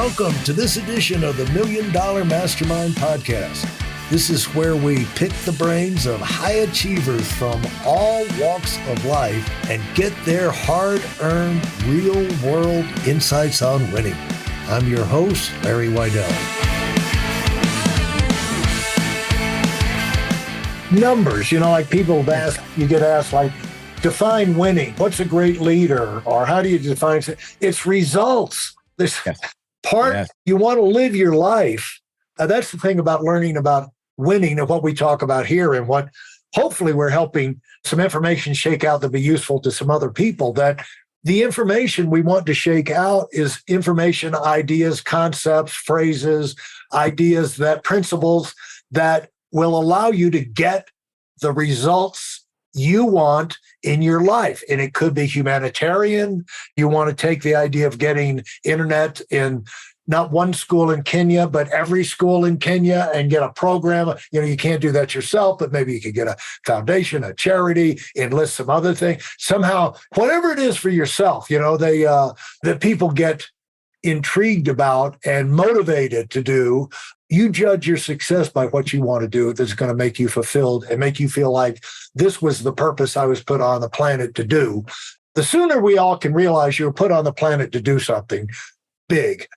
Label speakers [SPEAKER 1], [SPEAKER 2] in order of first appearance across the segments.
[SPEAKER 1] Welcome to this edition of the Million Dollar Mastermind podcast. This is where we pick the brains of high achievers from all walks of life and get their hard-earned, real-world insights on winning. I'm your host, Larry Weidel. Numbers, like people you get asked, like, define winning. What's a great leader? Or how do you define it? It's results. This part, you want to live your life. That's the thing about learning about winning and what we talk about here, and what hopefully we're helping some information shake out to be useful to some other people. That the information we want to shake out is information, ideas, concepts, phrases, ideas, principles that will allow you to get the results you want in your life. And it could be humanitarian. You want to take the idea of getting internet in not one school in Kenya, but every school in Kenya, and get a program. You can't do that yourself, but maybe you could get a foundation, a charity, enlist some other thing. Somehow, whatever it is for yourself, that people get intrigued about and motivated to do. You judge your success by what you want to do that's going to make you fulfilled and make you feel like this was the purpose I was put on the planet to do. The sooner we all can realize you were put on the planet to do something big,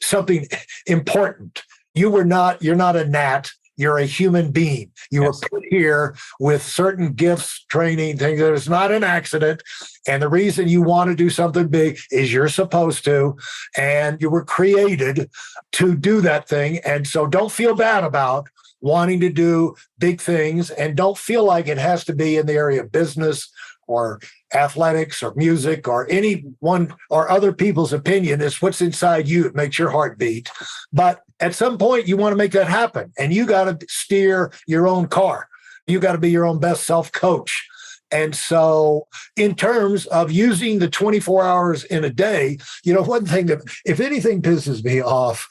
[SPEAKER 1] something important. You're not a gnat. You're a human being. You were put here with certain gifts, training, things. That it's not an accident. And the reason you want to do something big is you're supposed to, and you were created to do that thing. And so don't feel bad about wanting to do big things, and don't feel like it has to be in the area of business or athletics or music or anyone or other people's opinion. Is what's inside you. It makes your heart beat. But at some point, you want to make that happen, and you got to steer your own car. You got to be your own best self-coach. And so in terms of using the 24 hours in a day, one thing that, if anything pisses me off,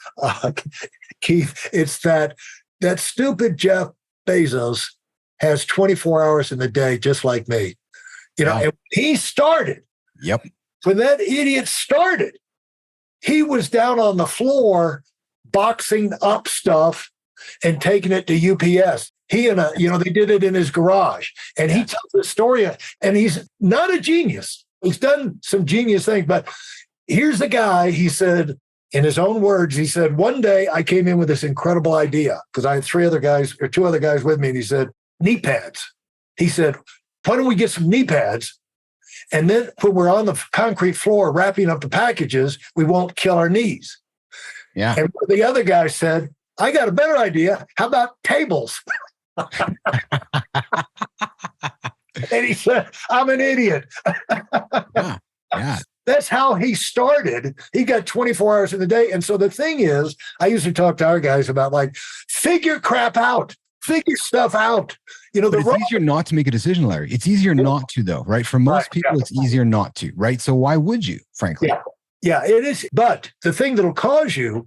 [SPEAKER 1] Keith, it's that stupid Jeff Bezos has 24 hours in the day, just like me. And he started.
[SPEAKER 2] Yep.
[SPEAKER 1] When that idiot started, he was down on the floor boxing up stuff and taking it to UPS. He and they did it in his garage, and he tells the story. And he's not a genius. He's done some genius things, but here's the guy. He said, in his own words, he said, one day I came in with this incredible idea because I had two other guys with me, and he said, knee pads. He said, why don't we get some knee pads? And then when we're on the concrete floor wrapping up the packages, we won't kill our knees.
[SPEAKER 2] Yeah.
[SPEAKER 1] And the other guy said, I got a better idea. How about tables? And he said, I'm an idiot.
[SPEAKER 2] Yeah.
[SPEAKER 1] That's how he started. He got 24 hours in the day. And so the thing is, I usually talk to our guys about, like, figure crap out. Figure stuff out.
[SPEAKER 2] But it's easier not to make a decision, Larry. It's easier not to, though, right? For most people, it's easier not to, right? So why would you, frankly?
[SPEAKER 1] Yeah, it is. But the thing that'll cause you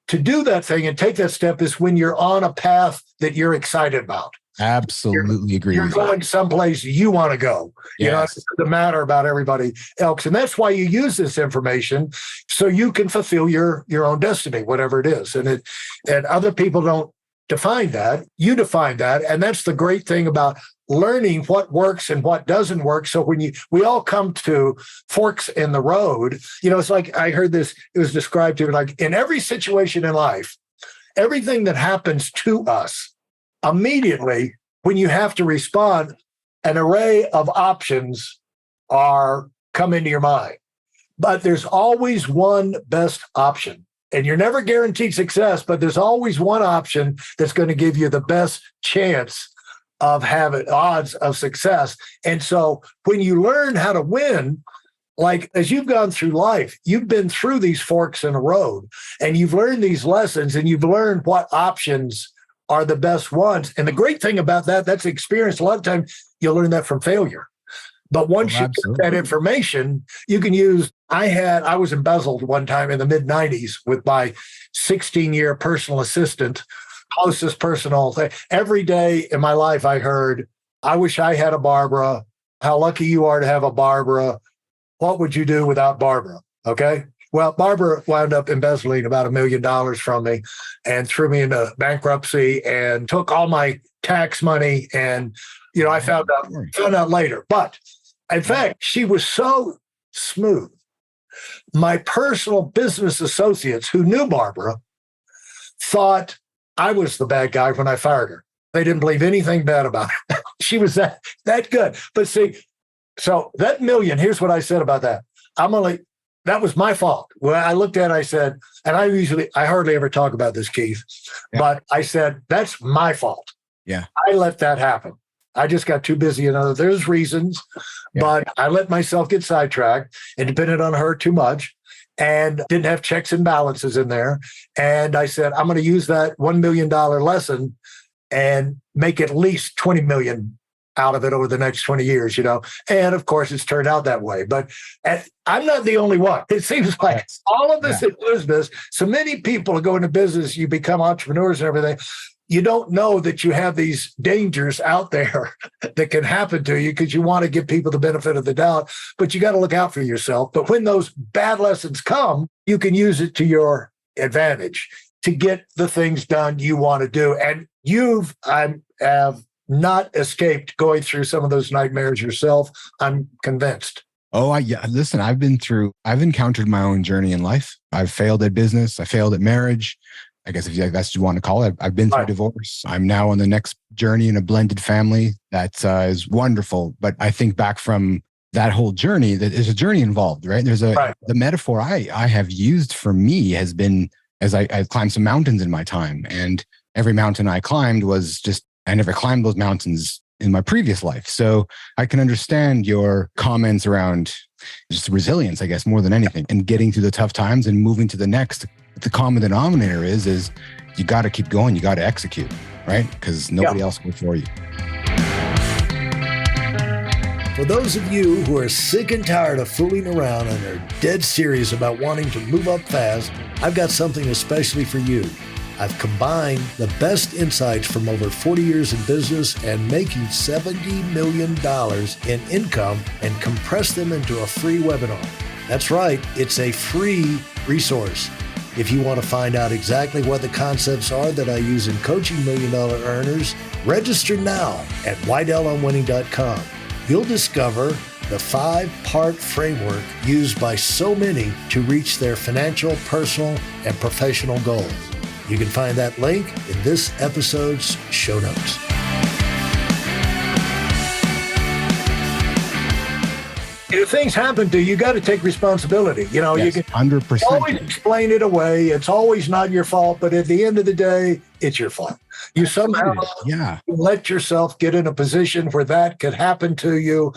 [SPEAKER 1] to do that thing and take that step is when you're on a path that you're excited about.
[SPEAKER 2] Absolutely agree.
[SPEAKER 1] You're going someplace you want to go. It doesn't matter about everybody else. And that's why you use this information, so you can fulfill your own destiny, whatever it is. And other people don't define that. You define that. And that's the great thing about learning what works and what doesn't work. So when we all come to forks in the road, it's like, I heard this, it was described to me like, in every situation in life, everything that happens to us, immediately when you have to respond, an array of options come into your mind. But there's always one best option. And you're never guaranteed success, but there's always one option that's going to give you the best chance of having odds of success. And so when you learn how to win, like as you've gone through life, you've been through these forks in the road, and you've learned these lessons, and you've learned what options are the best ones. And the great thing about that's experience. A lot of times you'll learn that from failure. But once you get that information, you can use. I was embezzled one time in the mid-90s with my 16-year personal assistant, closest personal thing. Every day in my life, I heard, I wish I had a Barbara. How lucky you are to have a Barbara. What would you do without Barbara? Okay. Well, Barbara wound up embezzling about $1 million from me and threw me into bankruptcy and took all my tax money. And, I found out later. But in fact, she was so smooth. My personal business associates who knew Barbara thought I was the bad guy when I fired her. They didn't believe anything bad about her. She was that good. But see, so that million, here's what I said about that. That was my fault. When I looked at it, I said, and I hardly ever talk about this, Keith, but I said, that's my fault.
[SPEAKER 2] Yeah.
[SPEAKER 1] I let that happen. I just got too busy. There's reasons, but I let myself get sidetracked and depended on her too much and didn't have checks and balances in there. And I said, I'm going to use that $1 million lesson and make at least 20 million out of it over the next 20 years, And of course, it's turned out that way. But I'm not the only one. It seems like all of us in business, so many people go into business, you become entrepreneurs and everything. You don't know that you have these dangers out there that can happen to you because you want to give people the benefit of the doubt, but you got to look out for yourself. But when those bad lessons come, you can use it to your advantage to get the things done you want to do. And I have not escaped going through some of those nightmares yourself. I'm convinced.
[SPEAKER 2] Oh, listen, I've encountered my own journey in life. I've failed at business. I failed at marriage. I guess if that's what you want to call it. I've been through divorce. I'm now on the next journey in a blended family. That is wonderful. But I think back from that whole journey, that there's a journey involved, right? The metaphor I have used for me has been as I've climbed some mountains in my time. And every mountain I climbed I never climbed those mountains in my previous life. So I can understand your comments around just resilience, I guess, more than anything, and getting through the tough times and moving to the next. The common denominator is you got to keep going. You got to execute, right? Because nobody else will for you.
[SPEAKER 1] For those of you who are sick and tired of fooling around and are dead serious about wanting to move up fast, I've got something especially for you. I've combined the best insights from over 40 years in business and making $70 million in income and compressed them into a free webinar. That's right, it's a free resource. If you want to find out exactly what the concepts are that I use in coaching $1 million earners, register now at WeidelOnWinning.com. You'll discover the 5-part framework used by so many to reach their financial, personal, and professional goals. You can find that link in this episode's show notes. If things happen to you, you got to take responsibility. You can
[SPEAKER 2] 100%.
[SPEAKER 1] always explain it away. It's always not your fault, but at the end of the day, it's your fault. You somehow let yourself get in a position where that could happen to you.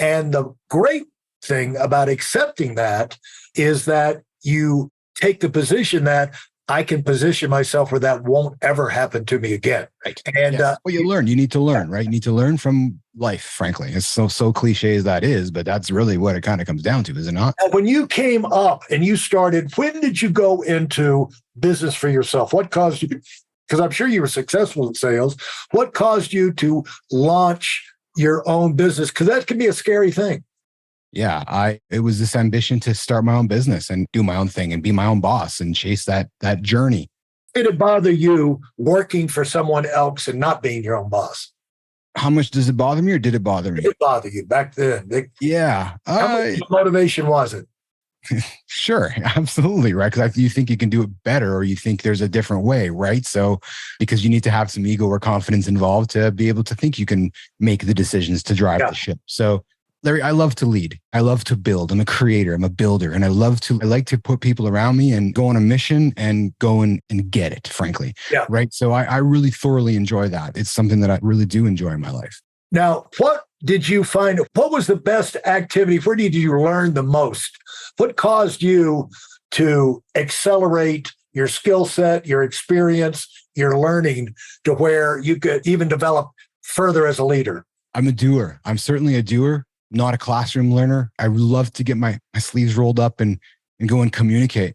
[SPEAKER 1] And the great thing about accepting that is that you take the position that I can position myself where that won't ever happen to me again.
[SPEAKER 2] Right. And you learn. You need to learn, right? You need to learn from life, frankly. It's so cliche as that is, but that's really what it kind of comes down to, is it not?
[SPEAKER 1] When you came up and you started, when did you go into business for yourself? What caused you? Because I'm sure you were successful in sales. What caused you to launch your own business? Because that can be a scary thing.
[SPEAKER 2] Yeah, it was this ambition to start my own business and do my own thing and be my own boss and chase that journey.
[SPEAKER 1] Did it bother you working for someone else and not being your own boss?
[SPEAKER 2] How much does it bother me, or did it bother me?
[SPEAKER 1] Did it bother you back then?
[SPEAKER 2] Yeah.
[SPEAKER 1] How much motivation was it?
[SPEAKER 2] Sure, absolutely, right? Because you think you can do it better, or you think there's a different way, right? So because you need to have some ego or confidence involved to be able to think you can make the decisions to drive the ship. So Larry, I love to lead. I love to build. I'm a creator. I'm a builder. And I like to put people around me and go on a mission and go and get it, frankly. Yeah. Right. So I really thoroughly enjoy that. It's something that I really do enjoy in my life.
[SPEAKER 1] Now, what did you find? What was the best activity? Where did you learn the most? What caused you to accelerate your skill set, your experience, your learning to where you could even develop further as a leader?
[SPEAKER 2] I'm a doer. I'm certainly a doer. Not a classroom learner. I love to get my sleeves rolled up and go and communicate.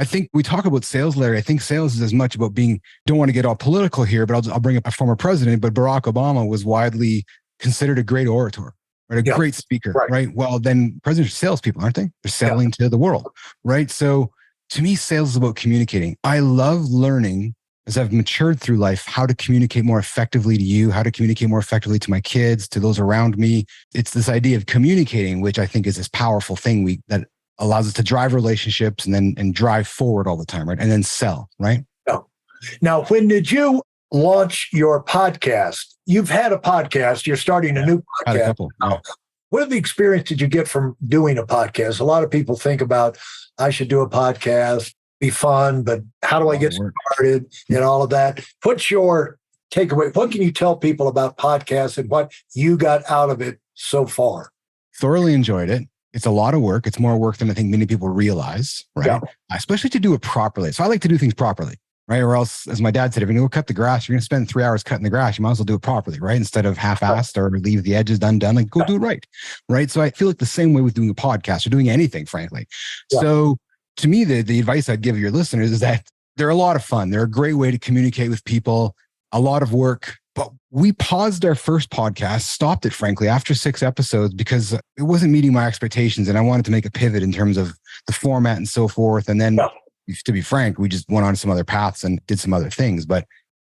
[SPEAKER 2] I think we talk about sales, Larry. I think sales is as much about don't want to get all political here, but I'll bring up a former president, but Barack Obama was widely considered a great orator, right? A great speaker, right? Well, then presidents are salespeople, aren't they? They're selling to the world. right? So to me, sales is about communicating. I love learning as I've matured through life, how to communicate more effectively to you, how to communicate more effectively to my kids, to those around me. It's this idea of communicating, which I think is this powerful thing that allows us to drive relationships and drive forward all the time, right? And then sell, right?
[SPEAKER 1] Now, when did you launch your podcast? You've had a podcast. You're starting a new podcast.
[SPEAKER 2] Had a couple. Yeah.
[SPEAKER 1] What experience did you get from doing a podcast? A lot of people think about, I should do a podcast, be fun, but how do I get started and all of that? What's your takeaway? What can you tell people about podcasts and what you got out of it so far?
[SPEAKER 2] Thoroughly enjoyed it. It's a lot of work. It's more work than I think many people realize, right? Yeah. Especially to do it properly. So I like to do things properly, right? Or else, as my dad said, if you're going to cut the grass, you're going to spend 3 hours cutting the grass. You might as well do it properly, right? Instead of half-assed or leave the edges undone, like go do it right, right? So I feel like the same way with doing a podcast or doing anything, frankly. Yeah. So to me, the advice I'd give your listeners is that they're a lot of fun. They're a great way to communicate with people, a lot of work. But we paused our first podcast, stopped it, frankly, after 6 episodes because it wasn't meeting my expectations. And I wanted to make a pivot in terms of the format and so forth. And then, to be frank, we just went on some other paths and did some other things. But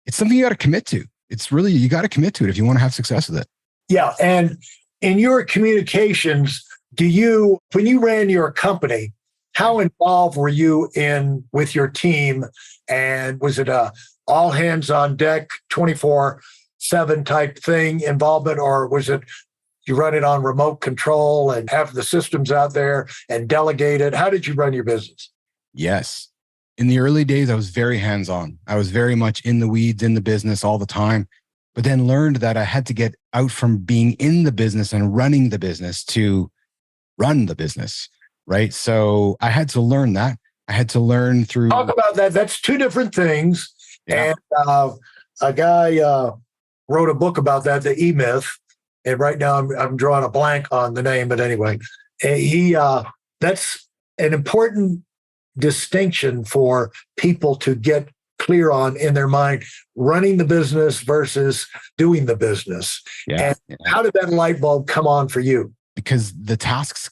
[SPEAKER 2] it's something you got to commit to. It's really, you got to commit to it if you want to have success with it.
[SPEAKER 1] Yeah. And in your communications, when you ran your company, how involved were you with your team? And was it a all hands on deck, 24/7 type thing involvement? Or was it you run it on remote control and have the systems out there and delegate it? How did you run your business?
[SPEAKER 2] Yes. In the early days, I was very hands-on. I was very much in the weeds, in the business all the time, but then learned that I had to get out from being in the business and running the business to run the business. Right. So I had to learn that. I had to learn through.
[SPEAKER 1] Talk about that. That's 2 different things. Yeah. And a guy wrote a book about that, the E-Myth. And right now I'm drawing a blank on the name, but anyway, that's an important distinction for people to get clear on in their mind, running the business versus doing the business. Yeah. And how did that light bulb come on for you?
[SPEAKER 2] Because the tasks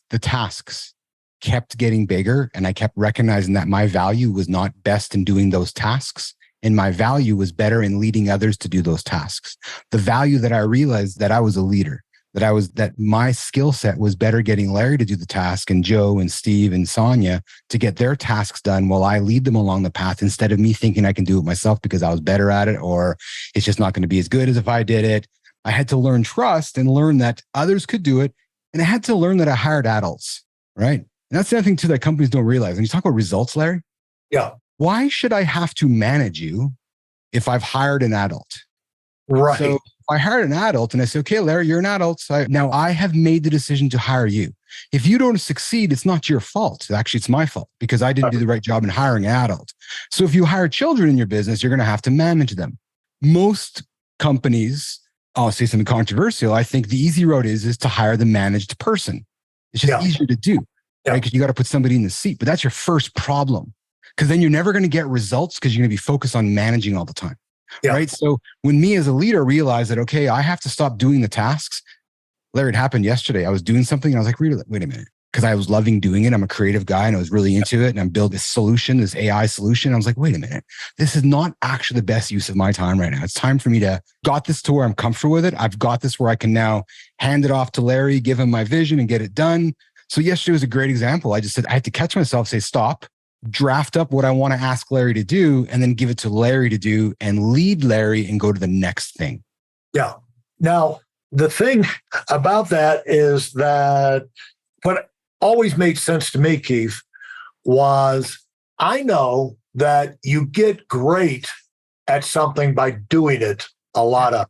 [SPEAKER 2] kept getting bigger, and I kept recognizing that my value was not best in doing those tasks, and my value was better in leading others to do those tasks. The value that I realized that I was a leader, that my skill set was better getting Larry to do the task and Joe and Steve and Sonia to get their tasks done while I lead them along the path, instead of me thinking I can do it myself because I was better at it, or it's just not going to be as good as if I did it. I had to learn trust and learn that others could do it. And I had to learn that I hired adults, right? And that's the other thing too that companies don't realize. When you talk about results, Larry,
[SPEAKER 1] yeah,
[SPEAKER 2] why should I have to manage you if I've hired an adult?
[SPEAKER 1] Right.
[SPEAKER 2] So if I hired an adult and I say, okay, Larry, you're an adult. So now I have made the decision to hire you. If you don't succeed, it's not your fault. Actually, it's my fault because I didn't do the right job in hiring an adult. So if you hire children in your business, you're going to have to manage them. Most companies, I'll say something controversial, I think the easy road is to hire the managed person. It's just easier to do. Right? Because you got to put somebody in the seat, but that's your first problem. Because then you're never going to get results because you're going to be focused on managing all the time. Yeah. Right. So when me as a leader realized that, okay, I have to stop doing the tasks. Larry, it happened yesterday. I was doing something and I was like, wait a minute. Because I was loving doing it. I'm a creative guy and I was really into it. And I'm building this solution, this AI solution. I was like, wait a minute. This is not actually the best use of my time right now. It's time for me to got this to where I'm comfortable with it. I've got this where I can now hand it off to Larry, give him my vision and get it done. So yesterday was a great example. I just said, I had to catch myself, say, stop, draft up what I want to ask Larry to do, and then give it to Larry to do and lead Larry and go to the next thing.
[SPEAKER 1] Yeah. Now, the thing about that is that what always made sense to me, Keith, was I know that you get great at something by doing it a lot of.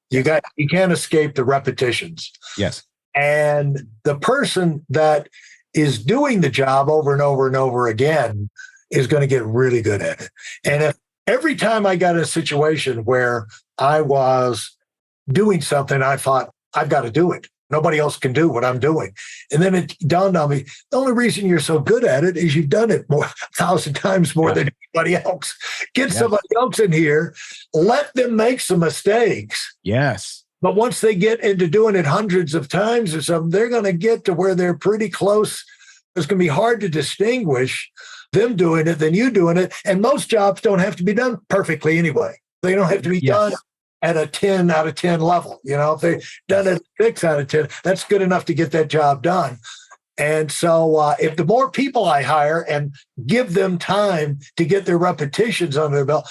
[SPEAKER 1] You can't escape the repetitions.
[SPEAKER 2] Yes.
[SPEAKER 1] And the person that is doing the job over and over and over again is going to get really good at it. And if every time I got in a situation where I was doing something, I thought, I've got to do it. Nobody else can do what I'm doing. And then it dawned on me, the only reason you're so good at it is you've done it 1,000 times more than anybody else. Get somebody else in here, let them make some mistakes.
[SPEAKER 2] Yes.
[SPEAKER 1] But once they get into doing it hundreds of times or something, they're going to get to where they're pretty close It's going to be hard to distinguish them doing it than you doing it. And most jobs don't have to be done perfectly anyway. They don't have to be done at a 10 out of 10 level. If they've done it 6 out of 10, that's good enough to get that job done. And so if the more people I hire and give them time to get their repetitions under their belt,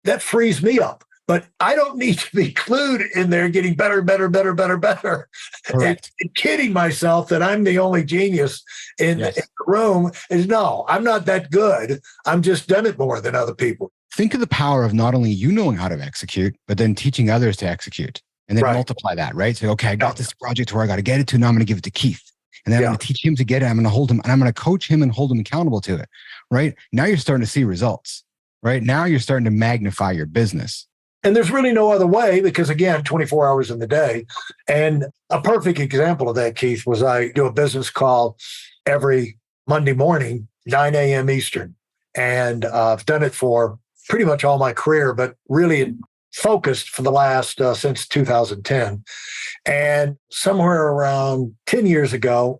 [SPEAKER 1] that frees me up. But I don't need to be glued in there getting better. And kidding myself that I'm the only genius in the room is no, I'm not that good. I'm just done it more than other people.
[SPEAKER 2] Think of the power of not only you knowing how to execute, but then teaching others to execute and then multiply that, right? So, okay, I got this project where I got to get it to, now I'm going to give it to Keith. And then I'm going to teach him to get it. I'm going to hold him and I'm going to coach him and hold him accountable to it, right? Now you're starting to see results, right? Now you're starting to magnify your business.
[SPEAKER 1] And there's really no other way because, again, 24 hours in the day. And a perfect example of that, Keith, was I do a business call every Monday morning, 9 a.m. Eastern. And I've done it for pretty much all my career, but really focused for the last, since 2010. And somewhere around 10 years ago,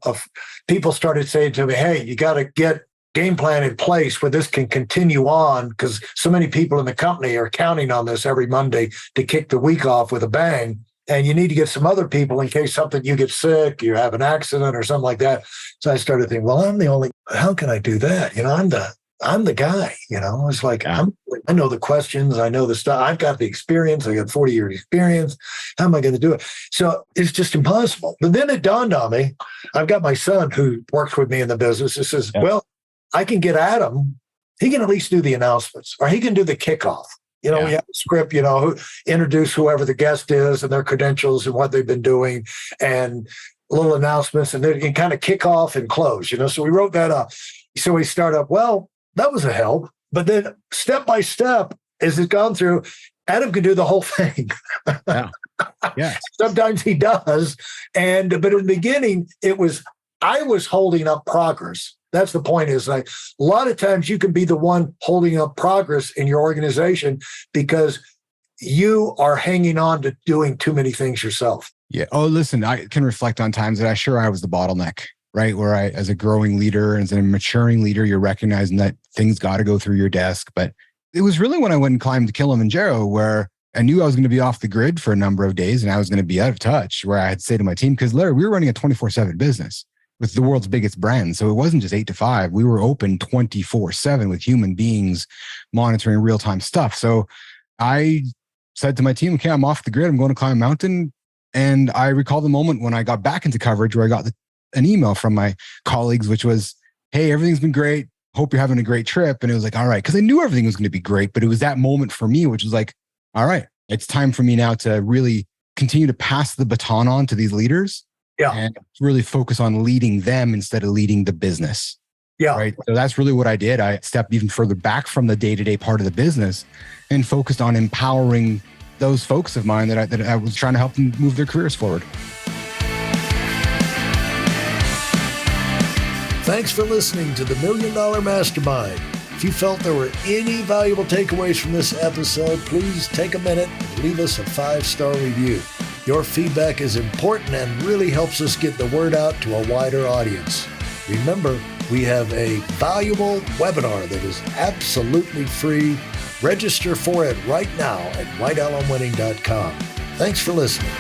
[SPEAKER 1] people started saying to me, hey, you got to get game plan in place where this can continue on because so many people in the company are counting on this every Monday to kick the week off with a bang. And you need to get some other people in case you get sick, you have an accident or something like that. So I started thinking, well, I'm the only, how can I do that? I'm the guy, it's like, I know the questions. I know the stuff. I've got the experience. I got 40 years experience. How am I going to do it? So it's just impossible. But then it dawned on me, I've got my son who works with me in the business. He says, well, I can get Adam. He can at least do the announcements or he can do the kickoff. We have a script, introduce whoever the guest is and their credentials and what they've been doing and little announcements and then you can kind of kick off and close, So we wrote that up. So we start up, well, that was a help. But then step by step, as it's gone through, Adam can do the whole thing. Sometimes he does. But in the beginning, I was holding up progress. That's the point is like a lot of times you can be the one holding up progress in your organization because you are hanging on to doing too many things yourself.
[SPEAKER 2] Yeah. Oh, listen, I can reflect on times that I was the bottleneck, right? Where as a growing leader, as a maturing leader, you're recognizing that things got to go through your desk. But it was really when I went and climbed Kilimanjaro where I knew I was going to be off the grid for a number of days and I was going to be out of touch where I had to say to my team, because Larry, we were running a 24/7 business with the world's biggest brand. So it wasn't just 8 to 5. We were open 24/7 with human beings monitoring real-time stuff. So I said to my team, okay, I'm off the grid. I'm going to climb a mountain. And I recall the moment when I got back into coverage where I got an email from my colleagues, which was, hey, everything's been great. Hope you're having a great trip. And it was like, all right, because I knew everything was going to be great. But it was that moment for me, which was like, all right, it's time for me now to really continue to pass the baton on to these leaders. And really focus on leading them instead of leading the business. Right. So that's really what I did. I stepped even further back from the day-to-day part of the business and focused on empowering those folks of mine that I was trying to help them move their careers forward.
[SPEAKER 1] Thanks for listening to the Million Dollar Mastermind. If you felt there were any valuable takeaways from this episode, please take a minute and leave us a 5-star review. Your feedback is important and really helps us get the word out to a wider audience. Remember, we have a valuable webinar that is absolutely free. Register for it right now at weidelonwinning.com. Thanks for listening.